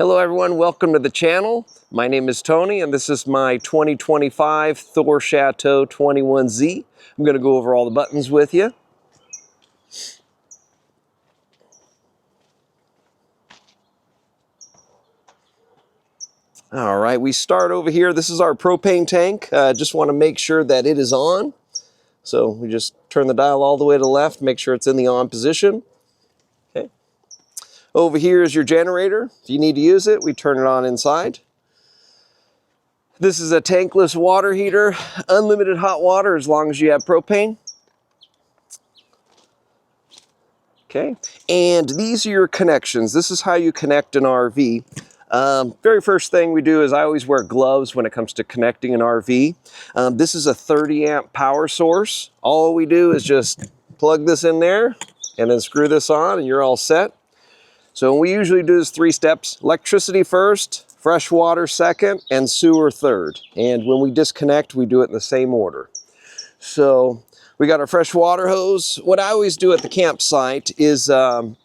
Hello everyone, welcome to the channel. My name is Tony and this is my 2025 Thor Chateau 21Z. I'm going to go over all the buttons with you. All right, we start over here. This is our propane tank. Just want to make sure that it is on. So we just turn the dial all the way to the left, make sure it's in the on position. Okay. Over here is your generator. If you need to use it, we turn it on inside. This is a tankless water heater, unlimited hot water as long as you have propane. Okay, and these are your connections. This is how you connect an RV. Very first thing we do is I always wear gloves when it comes to connecting an RV. This is a 30 amp power source. All we do is just plug this in there and then screw this on and you're all set. So we usually do this 3 steps: electricity first, fresh water second, and sewer third. And when we disconnect, we do it in the same order. So we got our fresh water hose. What I always do at the campsite is the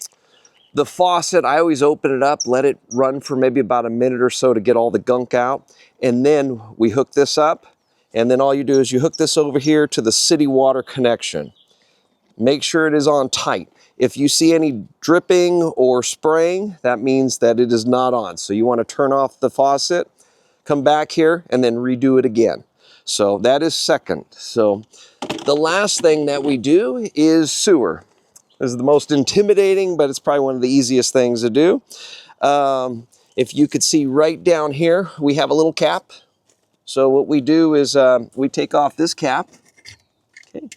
faucet, I always open it up, let it run for maybe about a minute or so to get all the gunk out. And then we hook this up. And then all you do is you hook this over here to the city water connection. Make sure it is on tight. If you see any dripping or spraying, that means that it is not on. So you want to turn off the faucet, come back here, and then redo it again. So that is second. So the last thing that we do is sewer. This is the most intimidating, but it's probably one of the easiest things to do. If you could see right down here, we have a little cap. So what we do is we take off this cap. Okay.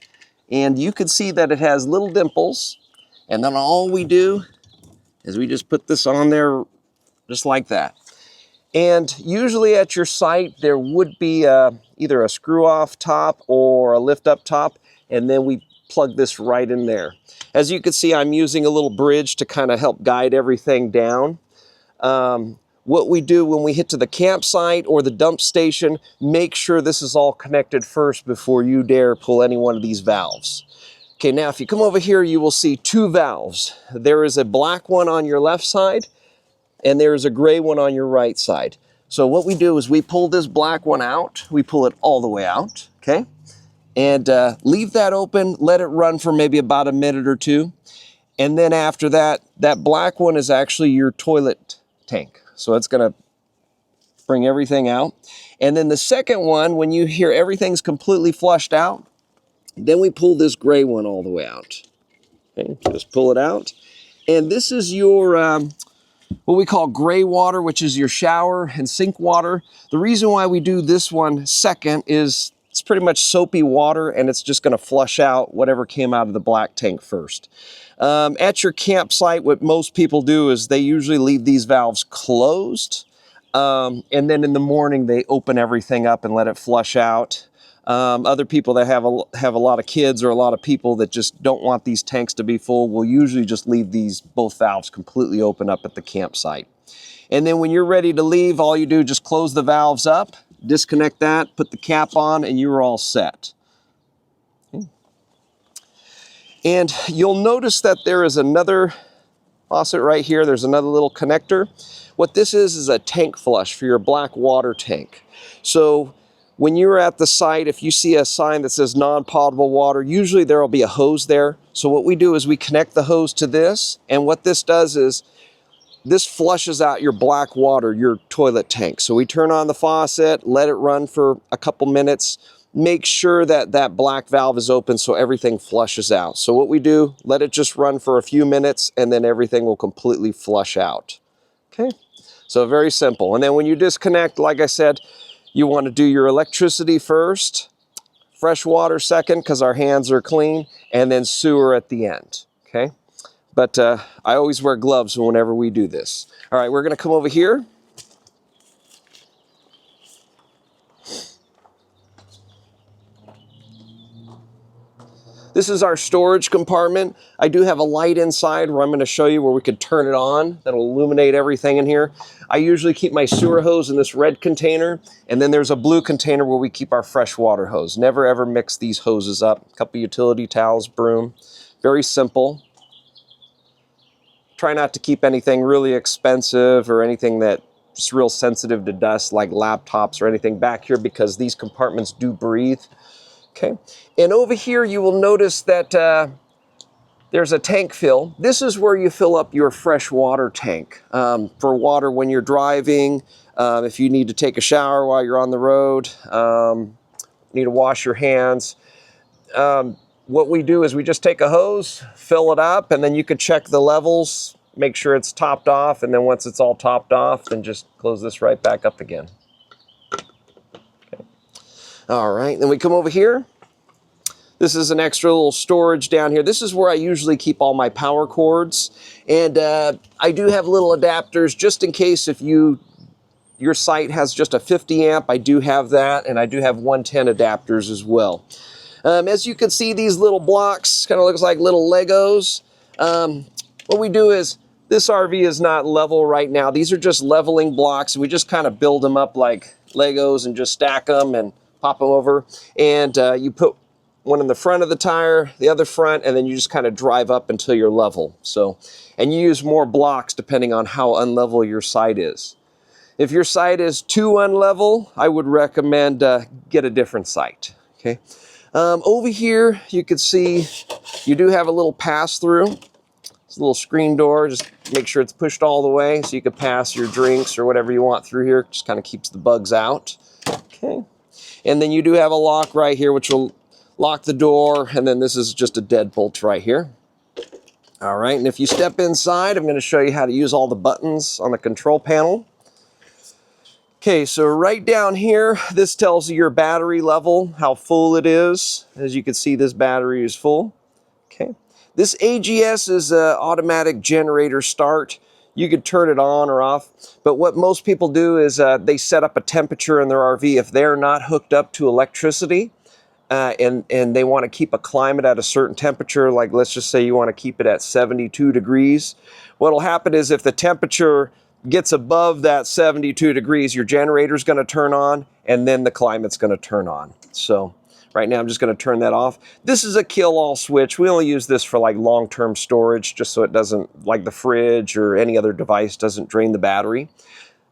And you can see that it has little dimples. And then all we do is we just put this on there just like that. And usually at your site, there would be either a screw off top or a lift up top. And then we plug this right in there. As you can see, I'm using a little bridge to kind of help guide everything down. What we do when we hit to the campsite or the dump station, make sure this is all connected first before you dare pull any one of these valves. Okay, now if you come over here, you will see 2 valves. There is a black one on your left side, and there is a gray one on your right side. So what we do is we pull this black one out. We pull it all the way out, okay? And leave that open, let it run for maybe about a minute or 2. And then after that, that black one is actually your toilet tank. So it's gonna bring everything out. And then the second one, when you hear everything's completely flushed out, then we pull this gray one all the way out. Okay, just pull it out. And this is your, what we call gray water, which is your shower and sink water. The reason why we do this one second is it's pretty much soapy water and it's just gonna flush out whatever came out of the black tank first. At your campsite, what most people do is they usually leave these valves closed. And then in the morning, they open everything up and let it flush out. Other people that have a lot of kids or a lot of people that just don't want these tanks to be full will usually just leave these both valves completely open up at the campsite. And then when you're ready to leave, all you do is just close the valves up, disconnect that, put the cap on, and you're all set. Okay. And you'll notice that there is another faucet right here. There's another little connector. What this is a tank flush for your black water tank. So when you're at the site, if you see a sign that says non-potable water, usually there will be a hose there. So what we do is we connect the hose to this, and what this does is this flushes out your black water, your toilet tank. So we turn on the faucet, let it run for a couple minutes, make sure that that black valve is open so everything flushes out. So what we do, let it just run for a few minutes, and then everything will completely flush out. Okay, so very simple. And then when you disconnect, like I said, you want to do your electricity first, fresh water second because our hands are clean, and then sewer at the end, okay? But I always wear gloves whenever we do this. All right, we're going to come over here. This is our storage compartment. I do have a light inside where I'm going to show you where we could turn it on. That'll illuminate everything in here. I usually keep my sewer hose in this red container, and then there's a blue container where we keep our fresh water hose. Never ever mix these hoses up. A couple utility towels, broom. Very simple. try not to keep anything really expensive or anything that's real sensitive to dust, like laptops or anything back here, because these compartments do breathe. Okay, and over here you will notice that there's a tank fill. This is where you fill up your fresh water tank for water when you're driving, if you need to take a shower while you're on the road, need to wash your hands. What we do is we just take a hose, fill it up, and then you could check the levels, make sure it's topped off, and then once it's all topped off, then just close this right back up again. Okay. All right, then we come over here. This is an extra little storage down here. This is where I usually keep all my power cords. And I do have little adapters just in case if your site has just a 50 amp, I do have that, and I do have 110 adapters as well. As you can see, these little blocks kind of looks like little Legos. What we do is, this RV is not level right now. These are just leveling blocks. We just kind of build them up like Legos and just stack them and pop them over. And you put one in the front of the tire, the other front, and then you just kind of drive up until you're level. So, and you use more blocks depending on how unlevel your site is. If your site is too unlevel, I would recommend get a different site. Okay. Over here, you can see you do have a little pass-through. It's a little screen door. Just make sure it's pushed all the way so you can pass your drinks or whatever you want through here. Just kind of keeps the bugs out. Okay. And then you do have a lock right here, which will lock the door. And then this is just a deadbolt right here. All right. And if you step inside, I'm going to show you how to use all the buttons on the control panel. Okay, so right down here, this tells you your battery level, how full it is. As you can see, this battery is full. Okay, this AGS is an automatic generator start. You could turn it on or off, but what most people do is they set up a temperature in their RV if they're not hooked up to electricity and they want to keep a climate at a certain temperature, like let's just say you want to keep it at 72 degrees. What'll happen is if the temperature gets above that 72 degrees, your generator's going to turn on, and then the climate's going to turn on. So right now I'm just going to turn that off. This is a kill-all switch. We only use this for like long-term storage, just so it doesn't, like the fridge or any other device, doesn't drain the battery.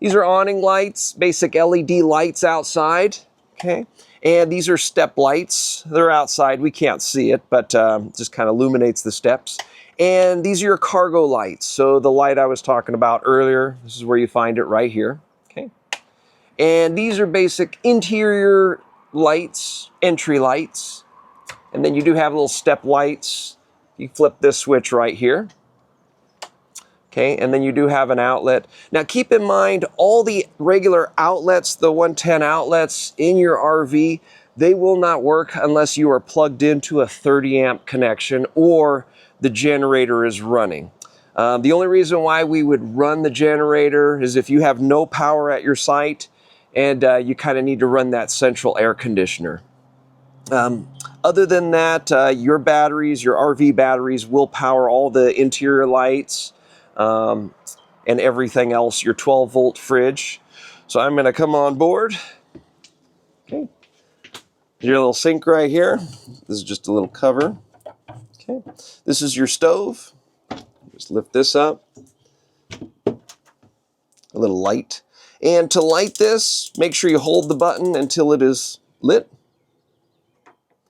These are awning lights, basic LED lights outside. Okay, and these are step lights. They're outside. We can't see it, but just kind of illuminates the steps. And these are your cargo lights. So the light I was talking about earlier, this is where you find it right here. Okay. And these are basic interior lights, entry lights. And then you do have little step lights. You flip this switch right here. Okay, and then you do have an outlet. Now keep in mind, all the regular outlets, the 110 outlets in your RV, they will not work unless you are plugged into a 30 amp connection or the generator is running. The only reason why we would run the generator is if you have no power at your site and you kind of need to run that central air conditioner. Other than that, your batteries, your RV batteries will power all the interior lights and everything else, your 12 volt fridge. So I'm going to come on board. Okay. Your little sink right here. This is just a little cover. Okay, this is your stove. Just lift this up. A little light. And to light this, make sure you hold the button until it is lit.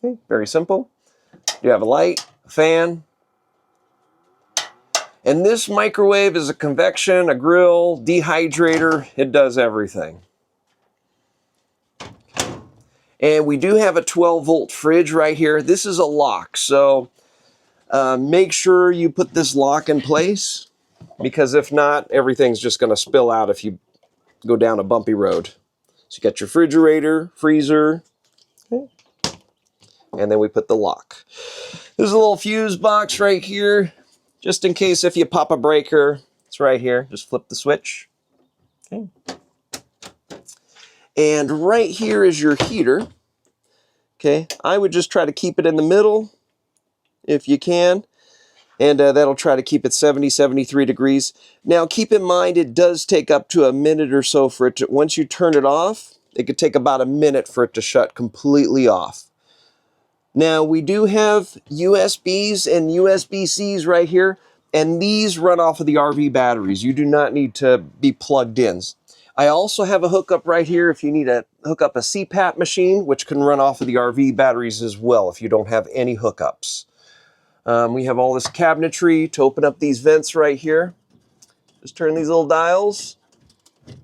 Okay, very simple. You have a light, a fan. And this microwave is a convection, a grill, dehydrator. It does everything. And we do have a 12 volt fridge right here. This is a lock, so make sure you put this lock in place, because if not, everything's just going to spill out if you go down a bumpy road. So you got your refrigerator, freezer, okay. And then we put the lock. There's a little fuse box right here, just in case if you pop a breaker. It's right here. Just flip the switch. Okay. And right here is your heater. Okay, I would just try to keep it in the middle if you can, and that'll try to keep it 70, 73 degrees. Now keep in mind, it does take up to a minute or so for it to, once you turn it off, it could take about a minute for it to shut completely off. Now we do have USBs and USB-Cs right here, and these run off of the RV batteries. You do not need to be plugged in. I also have a hookup right here if you need to hook up a CPAP machine, which can run off of the RV batteries as well if you don't have any hookups. We have all this cabinetry to open up these vents right here. Just turn these little dials to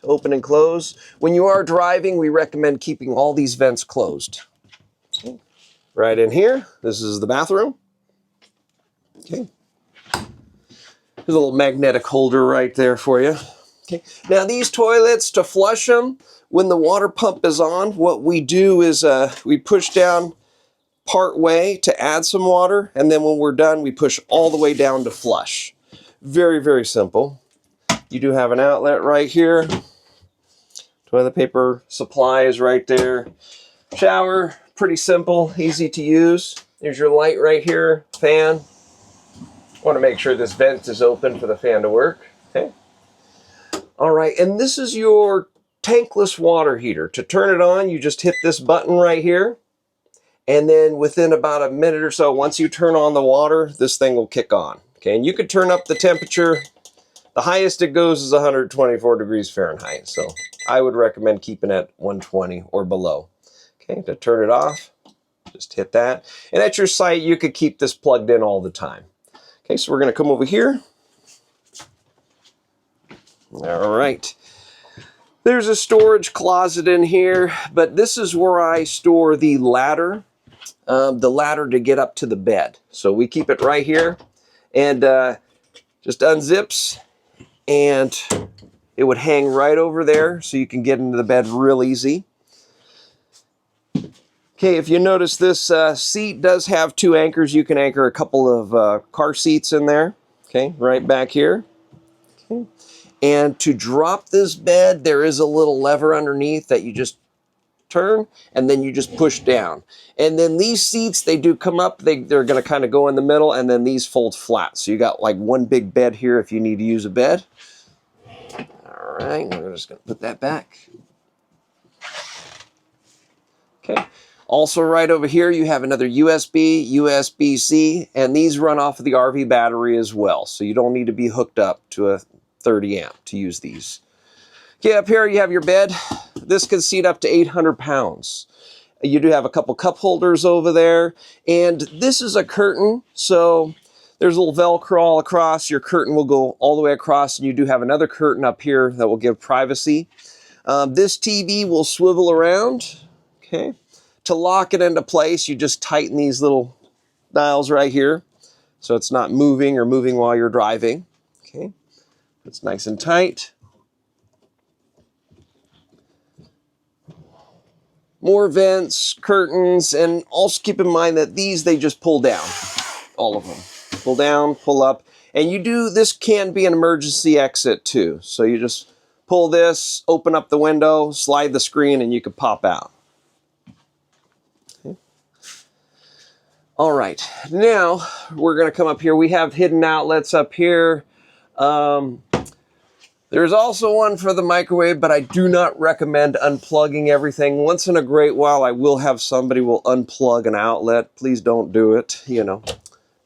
open and close. When you are driving, we recommend keeping all these vents closed. Okay. Right in here, this is the bathroom. Okay. There's a little magnetic holder right there for you. Okay. Now these toilets, to flush them, when the water pump is on, what we do is we push down part way to add some water, and then when we're done, we push all the way down to flush. Very, very simple. You do have an outlet right here. Toilet paper supply is right there. Shower, pretty simple, easy to use. There's your light right here, fan. Want to make sure this vent is open for the fan to work. Okay. All right, and this is your tankless water heater. To turn it on, you just hit this button right here. And then within about a minute or so, once you turn on the water, this thing will kick on. Okay, and you could turn up the temperature. The highest it goes is 124 degrees Fahrenheit. So I would recommend keeping it at 120 or below. Okay, to turn it off, just hit that. And at your site, you could keep this plugged in all the time. Okay, so we're going to come over here. All right. There's a storage closet in here, but this is where I store the ladder to get up to the bed. So we keep it right here, and just unzips, and it would hang right over there, so you can get into the bed real easy. Okay, if you notice, this seat does have two anchors. You can anchor a couple of car seats in there. Okay, right back here. Okay. And to drop this bed, there is a little lever underneath that you just turn, and then you just push down. And then these seats, they do come up. They're going to kind of go in the middle, and then these fold flat. So you got like one big bed here if you need to use a bed. All right, we're just going to put that back. Okay. Also right over here, you have another USB, USB-C, and these run off of the RV battery as well. So you don't need to be hooked up to a 30 amp to use these. Okay, up here you have your bed. This can seat up to 800 pounds. You do have a couple cup holders over there, and this is a curtain, so there's a little Velcro all across. Your curtain will go all the way across, and you do have another curtain up here that will give privacy. This TV will swivel around. Okay. To lock it into place, you just tighten these little dials right here, so it's not moving or moving while you're driving. Okay. It's nice and tight. More vents, curtains, and also keep in mind that these, they just pull down. All of them. Pull down, pull up. And this can be an emergency exit too. So you just pull this, open up the window, slide the screen, and you can pop out. Okay. All right, now we're gonna come up here. We have hidden outlets up here. There's also one for the microwave, but I do not recommend unplugging everything. Once in a great while, I will have somebody will unplug an outlet. Please don't do it. You know,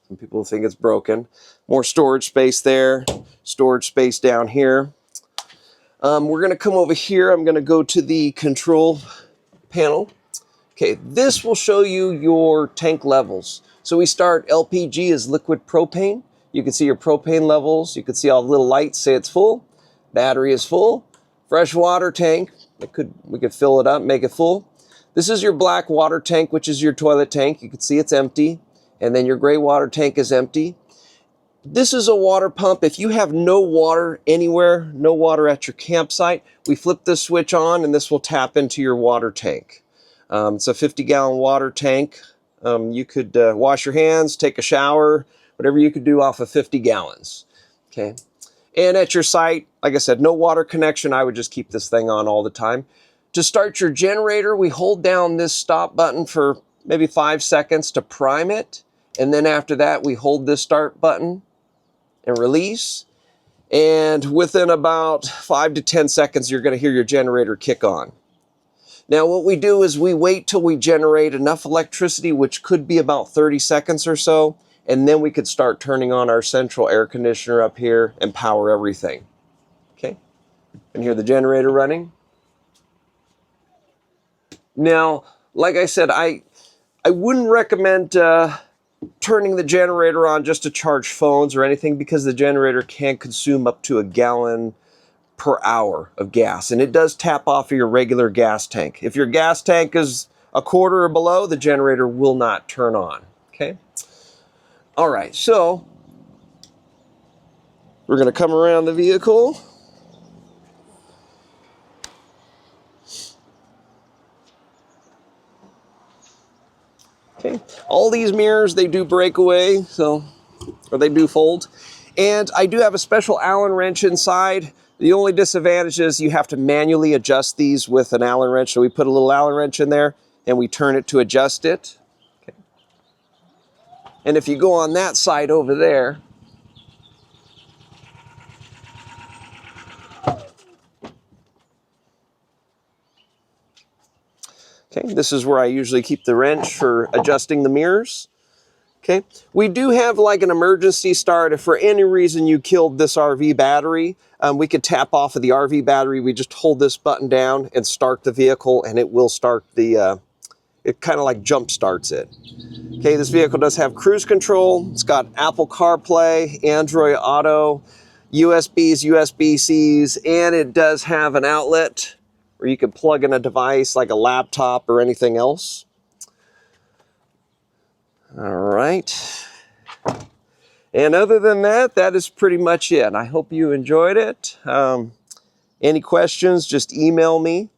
some people think it's broken. More storage space there, storage space down here. We're gonna come over here. I'm gonna go to the control panel. Okay, this will show you your tank levels. So we start LPG as liquid propane. You can see your propane levels. You can see all the little lights say it's full. Battery is full. Fresh water tank, we could fill it up, make it full. This is your black water tank, which is your toilet tank. You can see it's empty. And then your gray water tank is empty. This is a water pump. If you have no water anywhere, no water at your campsite, we flip this switch on and this will tap into your water tank. It's a 50-gallon water tank. You could wash your hands, take a shower, whatever you could do off of 50 gallons. Okay. And at your site, like I said, no water connection. I would just keep this thing on all the time. To start your generator, we hold down this stop button for maybe 5 seconds to prime it. And then after that, we hold this start button and release. And within about 5 to 10 seconds, you're going to hear your generator kick on. Now, what we do is we wait till we generate enough electricity, which could be about 30 seconds or so. and then we could start turning on our central air conditioner up here and power everything. Okay, and hear the generator running. Now, like I said, I wouldn't recommend turning the generator on just to charge phones or anything, because the generator can consume up to 1 gallon per hour of gas, and it does tap off of your regular gas tank. If your gas tank is 1/4 or below, the generator will not turn on. Okay. All right, so we're going to come around the vehicle. Okay. All these mirrors, they do break away, or they do fold. And I do have a special Allen wrench inside. The only disadvantage is you have to manually adjust these with an Allen wrench. So we put a little Allen wrench in there and we turn it to adjust it. Okay. And if you go on that side over there, okay, this is where I usually keep the wrench for adjusting the mirrors. Okay, we do have like an emergency start. If for any reason you killed this RV battery, we could tap off of the RV battery. We just hold this button down and start the vehicle, and it will start the, it kind of like jump starts it. Okay, this vehicle does have cruise control. It's got Apple CarPlay, Android Auto, USBs, USB-Cs, and it does have an outlet where you can plug in a device like a laptop or anything else. All right. And other than that, that is pretty much it. I hope you enjoyed it. Any questions, just email me.